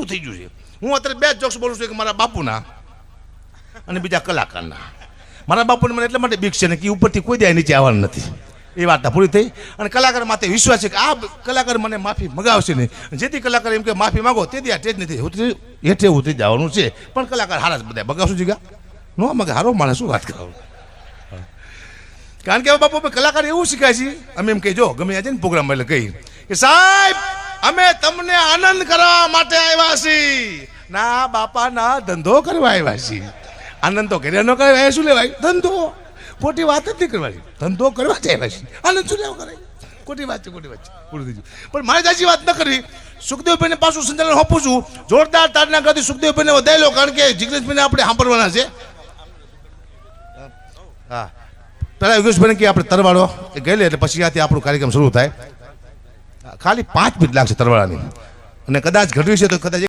પૂરું થઈ ગયું છે. હું અત્યારે 2 જોક્સ બોલું છું, એક મારા બાપુના અને બીજા કલાકારના. મારા બાપુને મને એટલા માટે બીક છે ને કે ઉપરથી કોઈ દે નીચે આવવાનું નથી. એ વાર્તા પૂરી થઈ. અને કલાકાર માથે વિશ્વાસ છે કે આ કલાકાર મને માફી મગાવશે નહીં. જેથી કલાકાર એમ કે માફી માગો તેથી આ ટેજ નથી હેઠે ઉતરી જવાનું છે. પણ કલાકાર હારા જ બધા બગાવશું જીગા નો મગે હારો માણસ શું વાત કરું. કારણ કે હવે બાપુ કલાકાર એવું શીખાય છે, અમે એમ કહીજો ગમે આજે ને પ્રોગ્રામ એટલે કહી કે સાહેબ અમે તમને આનંદ કરવા માટે આવ્યા છીએ. ના બાપા ના, ધંધો કરવા આવ્યા છીએ. આનંદ તો ઘરે ન કરાય, શું લેવાય ધંધો. ખોટી વાત જ નહીં કરવાની, ધંધો કરવા જ આવ્યા છીએ. આનંદ શું લેવા કરાય, ખોટી વાત છે, ખોટી વાત છે, પૂરું થઈ ગયું. પણ મારે સાચી વાત ન કરી. સુખદેવભાઈને પાછું સંચાલન આપું છું. જોરદાર તારના કરતી સુખદેવભાઈને વધારી લો, કારણ કે જિગ્નેશભાઈને આપણે સાંભળવાના છે. હા, પેલા યોગેશભાઈને કે આપણે તરવાડો એ ગયેલે એટલે પછી ત્યાંથી આપણો કાર્યક્રમ શરૂ થાય. ખાલી 5 મિનિટ લાગશે તરવાડાની, અને કદાચ ઘટ્યું છે તો કદાચ